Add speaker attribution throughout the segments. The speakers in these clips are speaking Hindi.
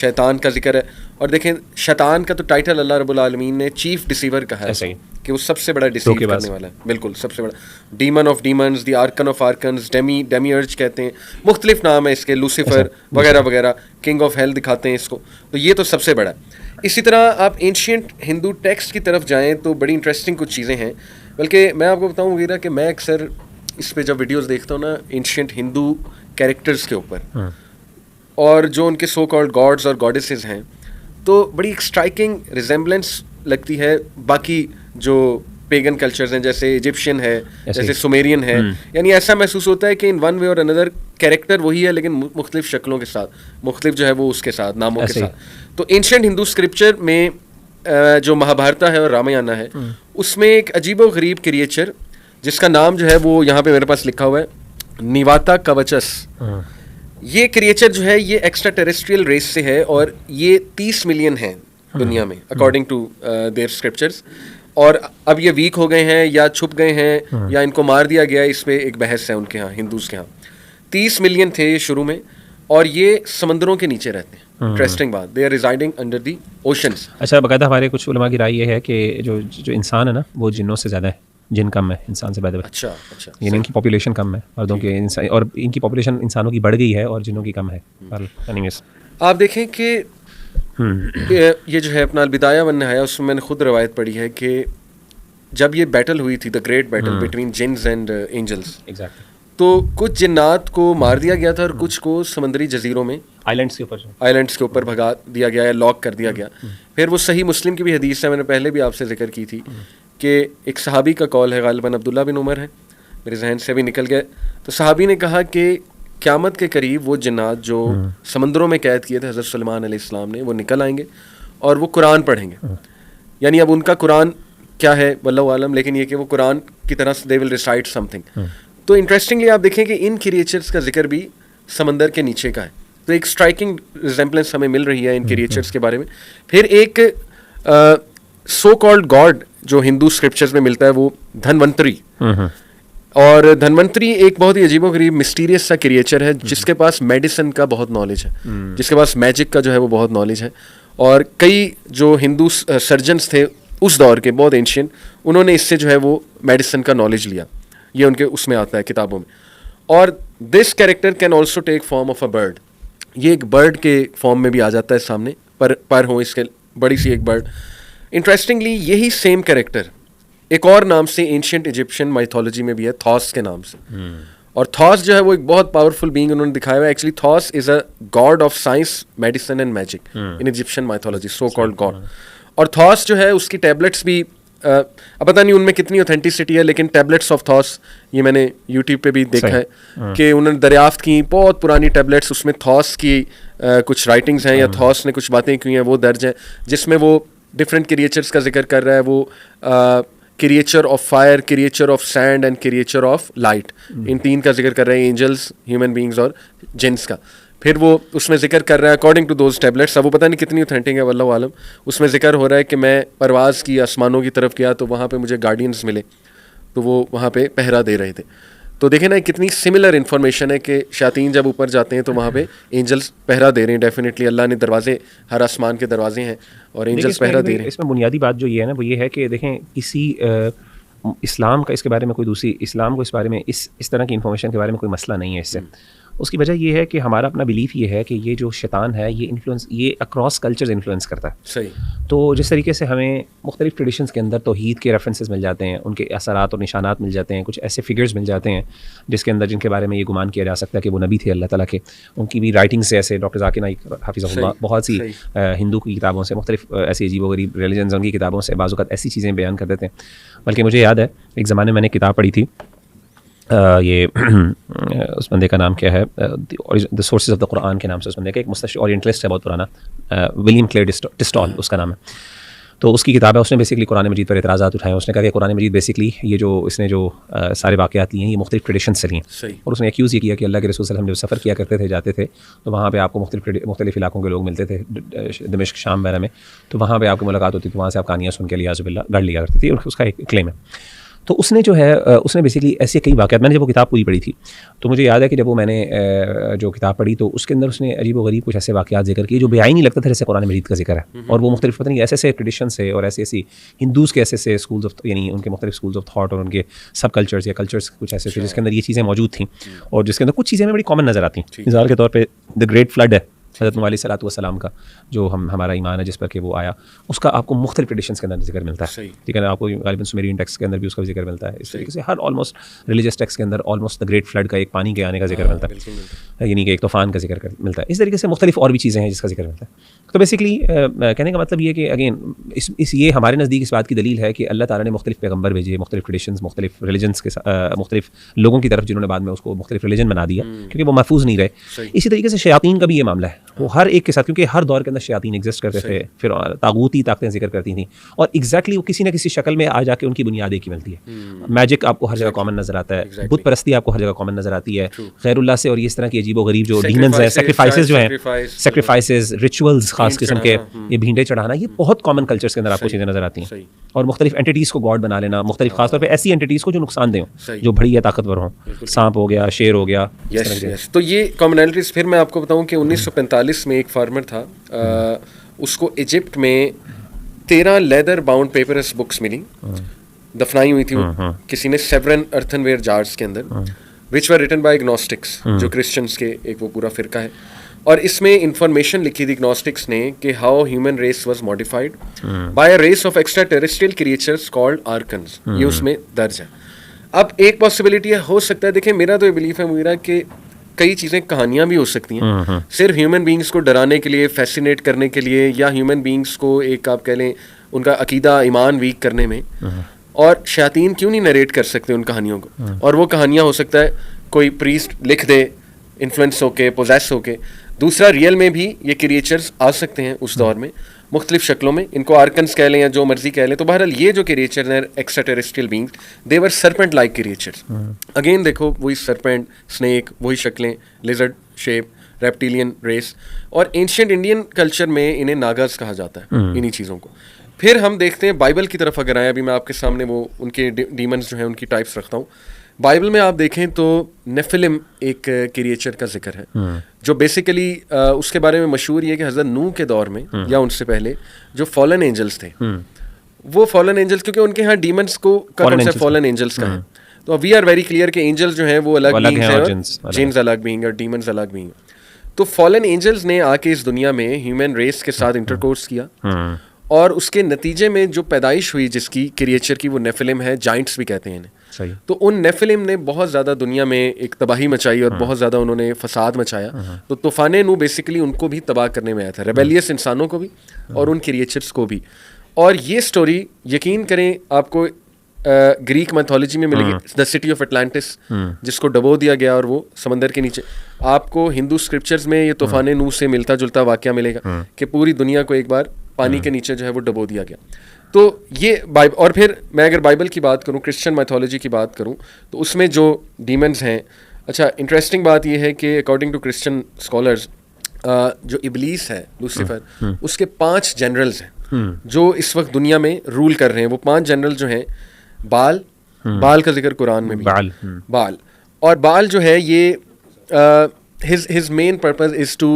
Speaker 1: शैतान का जिक्र है। और देखें, शैतान का तो टाइटल अल्लाह रब्बुल आलमीन ने चीफ डिसीवर कहा है कि वो सबसे बड़ा डिसीव करने वाला है, बिल्कुल सबसे बड़ा, demon of demons, the archon of archons, demiurge कहते हैं, मुख्तलिफ नाम है इसके, लूसीफर वगैरह वगैरह, किंग ऑफ हेल दिखाते हैं इसको, तो ये तो सबसे बड़ा है। इसी तरह आप एंशिएंट हिंदू टेक्स्ट की तरफ जाएँ तो बड़ी इंटरेस्टिंग कुछ चीज़ें हैं। बल्कि मैं आपको बताऊँ वगैरह कि मैं अक्सर इस पर जब वीडियोज़ देखता हूँ ना एंशिएंट हिंदू कैरेक्टर्स के ऊपर और जो उनके सो कॉल्ड गॉड्स और गॉडेसेस हैं, तो बड़ी एक स्ट्राइकिंग रिजेम्बलेंस लगती है बाकी जो पेगन कल्चर्स हैं, जैसे इजिप्शियन है, जैसे सुमेरियन है। यानी ऐसा महसूस होता है कि इन वन वे और अनदर कैरेक्टर वही है, लेकिन मुख्तलिफ शक्लों के साथ, मुख्तलिफ जो है वो उसके साथ नामों के साथ। तो एंशिएंट हिंदू स्क्रिप्चर में जो महाभारत है और रामायण है, उसमें एक अजीबो गरीब क्रिएचर जिसका नाम जो है वो यहाँ पे मेरे पास लिखा हुआ है, निवाता कवचस। ये क्रिएचर जो है ये एक्स्ट्रा टेरेस्ट्रियल रेस से है और ये 30 मिलियन हैं दुनिया में अकॉर्डिंग टू देयर स्क्रिप्चर्स। और अब ये वीक हो गए हैं या छुप गए हैं या इनको मार दिया गया, इस पे एक बहस है उनके यहाँ, हिंदूज के यहाँ। 30 मिलियन थे ये शुरू में और ये समंदरों के नीचे रहते हैं। इंटरेस्टिंग बात, they are residing under the oceans.
Speaker 2: अच्छा, बाकायदा हमारे कुछ उलमा की राय ये है कि जो इंसान है ना वो जिन्नों से ज़्यादा है, जिन कम है इंसान से ज़्यादा।
Speaker 1: अच्छा,
Speaker 2: यानी इनकी पॉपुलेशन कम है मर्दों की, और इनकी पॉपुलेशन इंसानों की बढ़ गई है और जिन्नों की कम है। एनीवेज
Speaker 1: आप देखें कि ये जो है अपना अलबिदाया वन निहाया, उसमें मैंने खुद रवायत पढ़ी है कि जब ये बैटल हुई थी, the great battle between jinns and angels, तो कुछ जिन्नात को मार दिया गया था और कुछ को समंदरी जजीरों में आइलैंड्स के ऊपर भगा दिया गया या लॉक कर दिया गया। फिर वो सही मुस्लिम की भी हदीस है, मैंने पहले भी आपसे जिक्र की थी कि एक सहाबी का कॉल है, गालिबन अब्दुल्ला बिन उमर है, मेरे जहन से भी निकल गया। तो सहाबी ने कहा कि क़यामत के करीब वो जिन्नात जो समंदरों में कैद किए थे हज़रत सुलेमान अलैहिस्सलाम ने, वो निकल आएंगे और वो कुरान पढ़ेंगे। यानी अब उनका कुरान क्या है वल्लाहु आलम, लेकिन ये कि वो कुरान की तरह दे विल रिसाइट समथिंग। तो इंटरेस्टिंगली आप देखें कि इन क्रिएचर्स का जिक्र भी समंदर के नीचे का है। तो एक स्ट्राइकिंग रिजेम्बलेंस हमें मिल रही है इन क्रिएचर्स के बारे में। फिर एक सो कॉल्ड गॉड जो हिंदू स्क्रिप्चर्स में मिलता है वो धनवंतरी। और धनवंतरी एक बहुत ही अजीबोगरीब मिस्टीरियस सा क्रिएचर है जिसके पास मेडिसिन का बहुत नॉलेज है, जिसके पास मैजिक का जो है वो बहुत नॉलेज है। और कई जो हिंदू सर्जन्स थे उस दौर के, बहुत एंशिएंट, उन्होंने इससे जो है वो मेडिसिन का नॉलेज लिया। ये उनके उसमें आता है किताबों में। और this character can also take form of a bird. ये एक बर्ड के फॉर्म में भी आ जाता है सामने, पर हो इसके बड़ी सी एक बर्ड। इंटरेस्टिंगली यही सेम कैरेक्टर एक और नाम से एंशिएंट इजिप्शियन माइथोलॉजी में भी है, थॉस के नाम से। और थॉस जो है वो एक बहुत पावरफुल बीइंग उन्होंने दिखाया हुआ है। Actually thaws is a God of science, medicine and magic in Egyptian mythology, so called God. और थॉस जो है उसकी टैबलेट्स भी अब पता नहीं उनमें कितनी ऑथेंटिसिटी है, लेकिन टैबलेट्स ऑफ थॉस ये मैंने यूट्यूब पे भी देखा है कि उन्होंने दरियाफ्त की बहुत पुरानी टैबलेट्स, उसमें थॉस की कुछ राइटिंग्स हैं या थॉस ने कुछ बातें की हैं वो दर्ज हैं, जिसमें वो डिफरेंट क्रिएचर्स का जिक्र कर रहा है। वो creature of fire, creature of sand and creature of light, इन तीन का जिक्र कर रहे हैं, एंजल्स, ह्यूमन बींग्स और जिन्स का। फिर वो उसमें जिक्र कर रहा है अकॉर्डिंग टू दोज टैबलेट्स। अब वो पता नहीं कितनी ऑथेंटिक है वल्लाहु आलम। उसमें जिक्र हो रहा है कि मैं परवाज़ की आसमानों की तरफ गया तो वहाँ पे मुझे गार्डियंस मिले, तो वो वहाँ पे पहरा दे रहे थे। तो देखें ना कितनी सिमिलर इन्फॉर्मेशन है कि शैतान जब ऊपर जाते हैं तो वहाँ पे एंजल्स पहरा दे रहे हैं। डेफिनेटली अल्लाह ने दरवाजे, हर आसमान के दरवाजे हैं और एंजल्स पहरा दे रहे हैं।
Speaker 2: इसमें बुनियादी बात जो ये है ना वो ये है कि देखें किसी इस्लाम का इसके बारे में कोई दूसरी, इस्लाम को इस बारे में इस तरह की इन्फॉर्मेशन के बारे में कोई मसला नहीं है इससे। उसकी वजह ये है कि हमारा अपना बिलीफ ये है कि ये जो शैतान है ये इन्फ्लुएंस, ये अक्रॉस कल्चर्स इन्फ्लुएंस करता है।
Speaker 1: सही।
Speaker 2: तो जिस तरीके से हमें मुख्तलिफ ट्रेडिशंस के अंदर तौहीद के रेफरेंसेस मिल जाते हैं, उनके असरात और निशानात मिल जाते हैं, कुछ ऐसे फिगर्स मिल जाते हैं जिसके अंदर जिनके बारे में ये गुमान किया जा सकता है कि वो नबी थे अल्लाह ताला के। उनकी भी राइटिंग्स से, ऐसे डॉक्टर ज़ाकिर नाइक हाफिज़हुल्लाह बहुत सी हिंदू की किताबों से, मुख्तलिफ ऐसी अजीबोगरीब रिलीजन्स उनकी किताबों से बाज़ औक़ात ऐसी चीज़ें बयान कर देते हैं। बल्कि मुझे याद है एक ज़माने में मैंने किताब पढ़ी थी, ये उस बंदे का नाम क्या है, the sources of the Quran के नाम से उस बंदे का, एक मुस्तशरिक़ ओरिएंटलिस्ट है बहुत पुराना, विलियम क्लेयर टिस्टॉल उसका नाम है। तो उसकी किताब है, उसने बेसिकली कुरान मजीद पर एतराज़ात उठाए। उसने कहा कि कुरान मजीद बेसिकली ये जो इसने जो सारे वाक़यात लिए हैं ये मुख्तलिफ ट्रेडिशन से लिए हैं। और उसने एक्यूज़ ये किया कि अल्लाह के रसूल सल्लल्लाहु अलैहि वसल्लम जब सफ़र किया करते थे, जाते थे, तो वहाँ पे आपको मुख्तलिफ इलाकों के लोग मिलते थे, दमिश्क, शाम वगैरह में, तो वहाँ पर आपकी मुलाकात होती थी, वहाँ से आप कहानियाँ सुन के लियाज़ बिल्लाह गढ़ लिया करती थी। उसका एक क्लेम है। तो उसने जो है उसने बेसिकली ऐसे कई वाक़यात, मैंने जब वो किताब पूरी पढ़ी थी तो मुझे याद है कि जब वो मैंने जो किताब पढ़ी तो उसके अंदर उसने अजीब व गरीब कुछ ऐसे वाक़यात जिक्र किए जो बेआईन नहीं लगता था जैसे कुरान मजीद का जिक्र है। और वो मुख्तलिफ पता नहीं ऐसे ऐसे ट्रेडिशन से और ऐसी ऐसी हिंदूज़ के ऐसे ऐसे स्कूल्स ऑफ, यानी उनके मुख्तलिफ स्कूल्स ऑफ थाट और उनके सब कल्चर्स या कल्चर्स कुछ ऐसे थे जिसके अंदर ये चीज़ें मौजूद थी और जिसके अंदर कुछ चीज़ें हमें बड़ी कॉमन नज़र आती हैं। मिसाल के तौर पर द ग्रेट फ्लड है हज़रत नूह अलैहिस्सलातु वस्सलाम का, जो हमारा ईमान है जिस पर कि वो आया, उसका आपको मुख्तलिफ ट्रेडिशंस के अंदर जिक्र मिलता है। ठीक है ना, आपको गालिबन सुमेरियन टेक्स्ट के अंदर भी उसका जिक्र मिलता है। इस तरीके से हर ऑलमोस्ट रिलीजियस टेक्स्ट के अंदर ऑलमोस्ट द ग्रेट फ्लड का एक पानी के आने का जिक्र मिलता है, यानी कि एक तूफ़ान का जिक्र मिलता है। इस तरीके से मुख्तलिफ और भी चीज़ें हैं जिसका जिक्र मिलता है। तो बेसिकली कहने का मतलब ये कि अगेन ये हमारे नज़दीक इस बात की दलील है कि अल्लाह ताला ने मुख्तलिफ पैगम्बर भेजे, मुख्तलिफ ट्रेडिशंस, मुख्तलिफ रिलीजन्स के मुख्तलिफ लोगों की तरफ जिन्होंने बाद में उसको मुख्तलिफ रिलीजन बना दिया क्योंकि वो महफूज नहीं रहे। इसी तरीके से शयातीन का भी ये मामला है, वो हर एक के साथ, क्योंकि हर दौर के अंदर शयातीन एग्जिस्ट करते थे, फिर तागूती ताकतें जिक्र करती थी और एग्जैक्टली वो किसी न किसी शक्ल में आ जाके उनकी बुनियाद एक ही मिलती है। मैजिक आपको हर जगह कॉमन नजर आता है, बुत परस्ती आपको हर जगह कॉमन नजर आती है, गैरुल्लाह से और इस तरह की अजीबो गरीब जो डीमंस हैं, सैक्रिफाइसेस जो हैं, सैक्रिफाइसेस, रिचुअल्स खास किस्म के, ये भींडे चढ़ाना, ये बहुत कॉमन कल्चर्स के अंदर आपको चीज़ें नजर आती हैं। और मुख्तलिफ एंटिटीज़ को गॉड बना लेना, मुख्तलिफ खासतौर पर ऐसी एंटिटीज़ को जो नुकसानदेह हों, जो बड़ी या ताकतवर हों, सांप हो गया, शेर हो गया।
Speaker 1: तो ये कॉमनैलिटीज़ फिर मैं आपको बताऊं कि 1945 में एक फार्मर था, उसको इजिप्ट में 13 लेदर बाउंड पेपरस बुक्स मिली, दफनाई हुई थी किसी ने सेवरन अर्थनवेयर जार्स के अंदर, विच वर रिटन बाय ग्नोस्टिक्स, जो क्रिश्चियंस के एक वो पूरा फिरका है। और इसमें इंफॉर्मेशन लिखी थी ग्नोस्टिक्स ने कि how human race was modified by a race of extraterrestrial creatures called archons, ये उसमें दर्ज है। अब एक पॉसिबिलिटी है, हो सकता है, देखिए मेरा तो ये बिलीफ है मुगीरा कि कई चीज़ें कहानियाँ भी हो सकती हैं, सिर्फ ह्यूमन बींग्स को डराने के लिए, फैसिनेट करने के लिए, या ह्यूमन बींग्स को एक आप कह लें उनका अकीदा ईमान वीक करने में। और शयातीन क्यों नहीं नरेट कर सकते उन कहानियों को, और वो कहानियाँ हो सकता है कोई प्रीस्ट लिख दे इन्फ्लुएंस होके, पोजेस होके। दूसरा, रियल में भी ये क्रिएचर्स आ सकते हैं उस दौर में मुख्तलिफ शक्लों में, इनको आर्कन्स कह लें या जो मर्जी कह लें। तो बहरहाल ये जो क्रिएचर्स हैं एक्स्ट्रा टेरेस्ट्रियल बींग्स, दे वर सर्पेंट लाइक क्रिएचर्स। अगेन देखो वही सर्पेंट, स्नेक, वही शक्लें, लिजर्ड शेप, रेप्टिलियन रेस। और एंशिएंट इंडियन कल्चर में इन्हें नागास कहा जाता है, इन्हीं चीज़ों को। फिर हम देखते हैं बाइबल की तरफ अगर आए, अभी मैं आपके सामने वो उनके डीमंस जो हैं उनकी टाइप्स रखता हूँ। बाइबल में आप देखें तो नेफिलिम एक क्रिएचर का जिक्र है, जो बेसिकली उसके बारे में मशहूर ये कि हज़रत नूह के दौर में या उनसे पहले जो फॉलन एंजल्स थे, वो फॉलन एंजल्स, क्योंकि उनके यहाँ डीमंस को कॉन्सेप्ट फॉलन एंजल्स का है, तो वी आर वेरी क्लियर कि एंजल्स जो हैं वो अलग बीइंग्स हैं और जिन्स अलग बीइंग और डीमंस अलग बीइंग। तो फॉलन एंजल्स ने आके इस दुनिया में ह्यूमन रेस के साथ इंटरकोर्स किया, और उसके नतीजे में जो पैदाइश हुई जिसकी क्रिएचर की, वो नेफिलिम है, जाइंट्स भी कहते हैं इन्हें। सही। तो उन नेफिलिम ने बहुत ज़्यादा दुनिया में एक तबाही मचाई और बहुत ज़्यादा उन्होंने फसाद मचाया। तो तूफान नूह बेसिकली उनको भी तबाह करने में आया था, रेबेलियस इंसानों को भी और उन क्रिएचर्स को भी। और ये स्टोरी यकीन करें आपको ग्रीक मैथोलॉजी में मिलेगी, द सिटी ऑफ एटलांटिस, जिसको डबो दिया गया और वो समंदर के नीचे। आपको हिंदू स्क्रिप्चर्स में ये तूफान नूह से मिलता जुलता वाक़या मिलेगा कि पूरी दुनिया को एक बार पानी के नीचे जो है वो डबो दिया गया। तो ये बाइबल, और फिर मैं अगर बाइबल की बात करूं, क्रिश्चियन माइथोलॉजी की बात करूं, तो उसमें जो डीमंस हैं, अच्छा इंटरेस्टिंग बात ये है कि अकॉर्डिंग टू क्रिश्चियन स्कॉलर्स जो इब्लीस है, लूसीफर, उसके 5 जनरल्स हैं जो इस वक्त दुनिया में रूल कर रहे हैं। वो 5 जनरल जो हैं, बाल का जिक्र कुरान में भी, बाल और बाल जो है ये his main purpose is to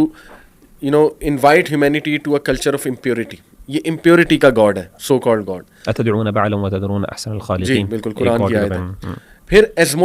Speaker 1: invite humanity to a culture of impurity. ये इम्प्योरिटी का गॉड है, सो कॉल्ड गॉड।
Speaker 2: अतदउना बअलन व तदरून अहसनल खालिकीन,
Speaker 1: जी बिल्कुल, कुरान की आयत है। फिर एस्मो